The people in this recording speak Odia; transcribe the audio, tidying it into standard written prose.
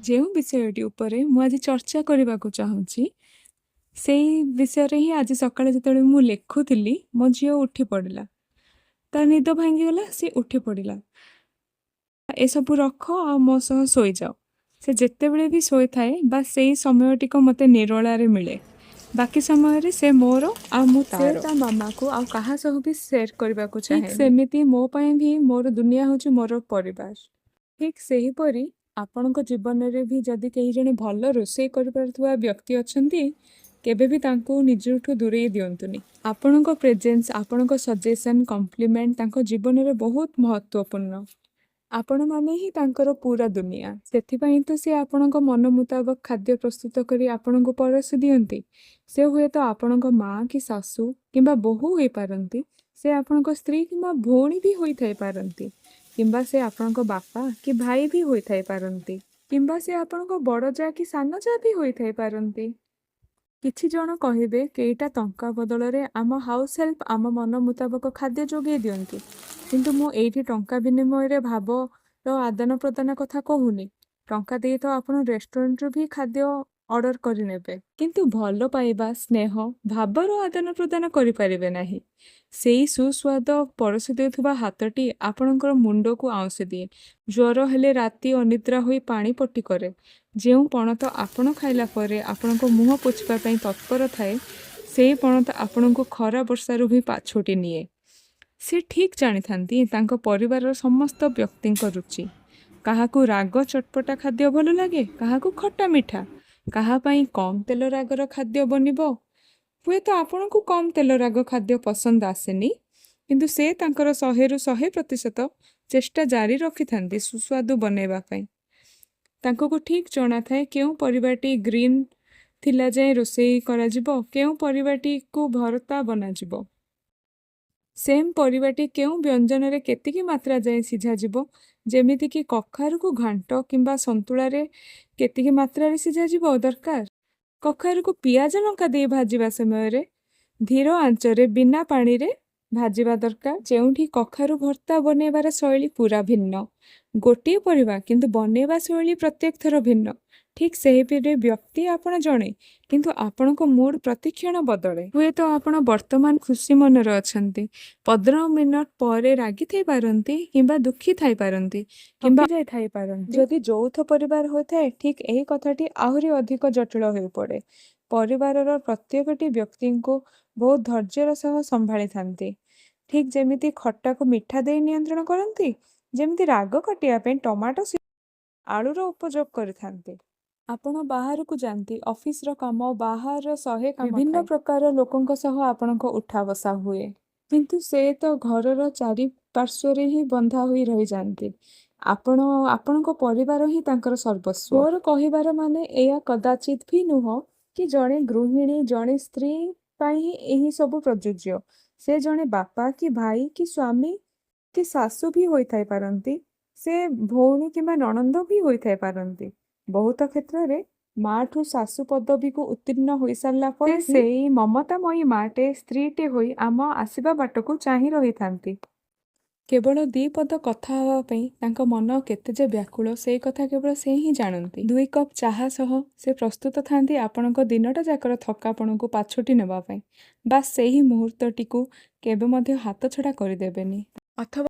ଯେଉଁ ବିଷୟଟି ଉପରେ ମୁଁ ଆଜି ଚର୍ଚ୍ଚା କରିବାକୁ ଚାହୁଁଛି ସେଇ ବିଷୟରେ ହିଁ ଆଜି ସକାଳେ ଯେତେବେଳେ ମୁଁ ଲେଖୁଥିଲି ମୋ ଝିଅ ଉଠି ପଡ଼ିଲା। ତା ନିଦ ଭାଙ୍ଗିଗଲା, ସେ ଉଠି ପଡ଼ିଲା। ଏସବୁ ରଖ ଆଉ ମୋ ସହ ଶୋଇଯାଅ। ସେ ଯେତେବେଳେ ବି ଶୋଇଥାଏ ବା ସେଇ ସମୟଟିକ ମୋତେ ନିରୋଳାରେ ମିଳେ। ବାକି ସମୟରେ ସେ ମୋର ଆଉ ମୁଁ ତାର। ସେ ତା ମାମାକୁ ଆଉ କାହା ସହ ବି ସେୟାର କରିବାକୁ ଚାହେଁ। ସେମିତି ମୋ ପାଇଁ ବି ମୋର ଦୁନିଆ ହେଉଛି ମୋର ପରିବାର। ଠିକ୍ ସେହିପରି ଆପଣଙ୍କ ଜୀବନରେ ବି ଯଦି କେହି ଜଣେ ଭଲ ରୋଷେଇ କରିପାରୁଥିବା ବ୍ୟକ୍ତି ଅଛନ୍ତି, କେବେ ବି ତାଙ୍କୁ ନିଜଠୁ ଦୂରେଇ ଦିଅନ୍ତୁନି। ଆପଣଙ୍କ ପ୍ରେଜେନ୍ସ, ଆପଣଙ୍କ ସଜେସନ୍, କମ୍ପ୍ଲିମେଣ୍ଟ ତାଙ୍କ ଜୀବନରେ ବହୁତ ମହତ୍ତ୍ୱପୂର୍ଣ୍ଣ। ଆପଣମାନେ ହିଁ ତାଙ୍କର ପୁରା ଦୁନିଆ। ସେଥିପାଇଁ ତ ସେ ଆପଣଙ୍କ ମନ ମୁତାବକ ଖାଦ୍ୟ ପ୍ରସ୍ତୁତ କରି ଆପଣଙ୍କୁ ପରଷି ଦିଅନ୍ତି। ସେ ହୁଏତ ଆପଣଙ୍କ ମାଆ କି ଶାଶୁ କିମ୍ବା ବୋହୂ ହୋଇପାରନ୍ତି, ସେ ଆପଣଙ୍କ ସ୍ତ୍ରୀ କିମ୍ବା ଭଉଣୀ ବି ହୋଇଥାଇ ପାରନ୍ତି, କିମ୍ବା ସେ ଆପଣଙ୍କ ବାପା କି ଭାଇ ବି ହୋଇଥାଇ ପାରନ୍ତି, କିମ୍ବା ସେ ଆପଣଙ୍କ ବଡ଼ ଯା କି ସାନ ଯା ବି ହୋଇଥାଇ ପାରନ୍ତି। କିଛି ଜଣ କହିବେ କେଇଟା ଟଙ୍କା ବଦଳରେ ଆମ ହାଉସ୍ ହେଲ୍ପ ଆମ ମନ ମୁତାବକ ଖାଦ୍ୟ ଯୋଗାଇ ଦିଅନ୍ତି, କିନ୍ତୁ ମୁଁ ଏଇଠି ଟଙ୍କା ବିନିମୟରେ ଭାବର ଆଦାନ ପ୍ରଦାନ କଥା କହୁନି। ଟଙ୍କା ଦେଇ ତ ଆପଣ ରେଷ୍ଟୁରାଣ୍ଟରୁ ବି ଖାଦ୍ୟ ଅର୍ଡ଼ର କରିନେବେ, କିନ୍ତୁ ଭଲ ପାଇବା, ସ୍ନେହ, ଭାବର ଆଦାନ ପ୍ରଦାନ କରିପାରିବେ ନାହିଁ। ସେଇ ସୁସ୍ୱାଦ ପରଷି ଦେଉଥିବା ହାତଟି ଆପଣଙ୍କର ମୁଣ୍ଡକୁ ଆଉଁସି ଦିଏ। ଜ୍ୱର ହେଲେ ରାତି ଅନିଦ୍ରା ହୋଇ ପାଣି ପଟି କରେ। ଯେଉଁ ପଣତ ଆପଣ ଖାଇଲା ପରେ ଆପଣଙ୍କ ମୁହଁ ପୋଛିବା ପାଇଁ ତତ୍ପର ଥାଏ, ସେଇ ପଣତ ଆପଣଙ୍କୁ ଖରା ବର୍ଷାରୁ ବି ପାଛୋଟି ନିଏ। ସେ ଠିକ୍ ଜାଣିଥାନ୍ତି ତାଙ୍କ ପରିବାରର ସମସ୍ତ ବ୍ୟକ୍ତିଙ୍କ ରୁଚି। କାହାକୁ ରାଗ ଚଟପଟା ଖାଦ୍ୟ ଭଲ ଲାଗେ, କାହାକୁ ଖଟା ମିଠା, କାହା ପାଇଁ କମ୍ ତେଲ ରାଗର ଖାଦ୍ୟ ବନିବ। ହୁଏତ ଆପଣଙ୍କୁ କମ୍ ତେଲ ରାଗ ଖାଦ୍ୟ ପସନ୍ଦ ଆସେନି, କିନ୍ତୁ ସେ ତାଙ୍କର 100% ଚେଷ୍ଟା ଜାରି ରଖିଥାନ୍ତି ସୁସ୍ୱାଦୁ ବନେଇବା ପାଇଁ। ତାଙ୍କୁ ଠିକ୍ ଜଣାଥାଏ କେଉଁ ପରିବାଟି ଗ୍ରୀନ୍ ଥିଲା ଯାଏଁ ରୋଷେଇ କରାଯିବ, କେଉଁ ପରିବାଟିକୁ ଭର୍ତ୍ତା ବନାଯିବ, ସେମ୍ ପରିବାଟି କେଉଁ ବ୍ୟଞ୍ଜନରେ କେତିକି ମାତ୍ରା ଯାଏଁ ସିଝାଯିବ। ଯେମିତିକି କଖାରୁକୁ ଘାଣ୍ଟ କିମ୍ବା ସନ୍ତୁଳାରେ କେତିକି ମାତ୍ରାରେ ସିଝାଯିବ ଦରକାର। କଖାରୁକୁ ପିଆଜ ଲଙ୍କା ଦେଇ ଭାଜିବା ସମୟରେ ଧୀର ଆଞ୍ଚରେ ବିନା ପାଣିରେ ଭାଜିବା ଦରକାର। ଯେଉଁଠି କଖାରୁ ଭର୍ତ୍ତା ବନେଇବାର ଶୈଳୀ ପୁରା ଭିନ୍ନ। ଗୋଟିଏ ପରିବା କିନ୍ତୁ ବନେଇବା ଶୈଳୀ ପ୍ରତ୍ୟେକ ଥର ଭିନ୍ନ। ଠିକ୍ ସେହିପରି ବ୍ୟକ୍ତି ଆପଣ ଜଣେ, କିନ୍ତୁ ଆପଣଙ୍କ ମୁଡ୍ ପ୍ରତିକ୍ଷଣ ବଦଳେ। ହୁଏତ ଆପଣ ବର୍ତ୍ତମାନ ଖୁସି ମନରେ ଅଛନ୍ତି, 15 ମିନିଟ୍ ପରେ ରାଗି ଥାଇପାରନ୍ତି କିମ୍ବା ଦୁଃଖୀ ଥାଇପାରନ୍ତି କିମ୍ବା ଯାଇଥାଇପାରନ୍ତି। ଯଦି ଯୌଥ ପରିବାର ହୋଇଥାଏ, ଠିକ୍ ଏହି କଥାଟି ଆହୁରି ଅଧିକ ଜଟିଳ ହୋଇପଡ଼େ। ପରିବାରର ପ୍ରତ୍ୟେକଟି ବ୍ୟକ୍ତିଙ୍କୁ ବହୁତ ଧୈର୍ଯ୍ୟର ସହ ସମ୍ଭାଳିଥାନ୍ତି। ଠିକ୍ ଯେମିତି ଖଟାକୁ ମିଠା ଦେଇ ନିୟନ୍ତ୍ରଣ କରନ୍ତି, ଯେମିତି ରାଗ କାଟିବା ପାଇଁ ଟମାଟୋ ଆଳୁର ଉପଯୋଗ କରିଥାନ୍ତି। ଆପଣ ବାହାରକୁ ଯାଆନ୍ତି, ଅଫିସର କାମ, ବାହାର 100 କାମ, ବିଭିନ୍ନ ପ୍ରକାର ଲୋକଙ୍କ ସହ ଆପଣଙ୍କ ଉଠା ବସା ହୁଏ, କିନ୍ତୁ ସେ ତ ଘରର ଚାରିପାର୍ଶ୍ୱରେ ହିଁ ବନ୍ଧା ହୋଇ ରହିଯାଆନ୍ତି। ଆପଣ ଆପଣଙ୍କ ପରିବାର ହିଁ ତାଙ୍କର ସର୍ବସ୍ୱ। ମୋର କହିବାର ମାନେ ଏଇଆ କଦାଚିତ୍ ବି ନୁହଁ କି ଜଣେ ଗୃହିଣୀ, ଜଣେ ସ୍ତ୍ରୀ ପାଇଁ ହିଁ ଏହି ସବୁ ପ୍ରଯୁଜ୍ୟ। ସେ ଜଣେ ବାପା କି ଭାଇ କି ସ୍ୱାମୀ କି ଶାଶୁ ବି ହୋଇଥାଇ ପାରନ୍ତି, ସେ ଭଉଣୀ କିମ୍ବା ନଣନ୍ଦ ବି ହୋଇଥାଇ ପାରନ୍ତି। ବହୁତ କ୍ଷେତ୍ରରେ ମାଠୁ ଶାଶୁ ପଦବୀକୁ ଉତ୍ତୀର୍ଣ୍ଣ ହୋଇସାରିଲା ପରେ ସେଇ ମମତାମୟୀ ମାଟେ, ସ୍ତ୍ରୀଟେ ହୋଇ ଆମ ଆସିବା ବାଟକୁ ଚାହିଁ ରହିଥାନ୍ତି। କେବଳ 2 ପଦ କଥା ହେବା ପାଇଁ ତାଙ୍କ ମନ କେତେ ଯେ ବ୍ୟାକୁଳ, ସେଇ କଥା କେବଳ ସେ ହିଁ ଜାଣନ୍ତି। 2 କପ୍ ଚାହା ସହ ସେ ପ୍ରସ୍ତୁତ ଥାନ୍ତି ଆପଣଙ୍କ ଦିନଟା ଯାକର ଥକାପଣକୁ ପାଛୋଟି ନେବା ପାଇଁ। ବାସ୍ ସେହି ମୁହୂର୍ତ୍ତଟିକୁ କେବେ ମଧ୍ୟ ହାତଛଡ଼ା କରିଦେବେନି। ଅଥବା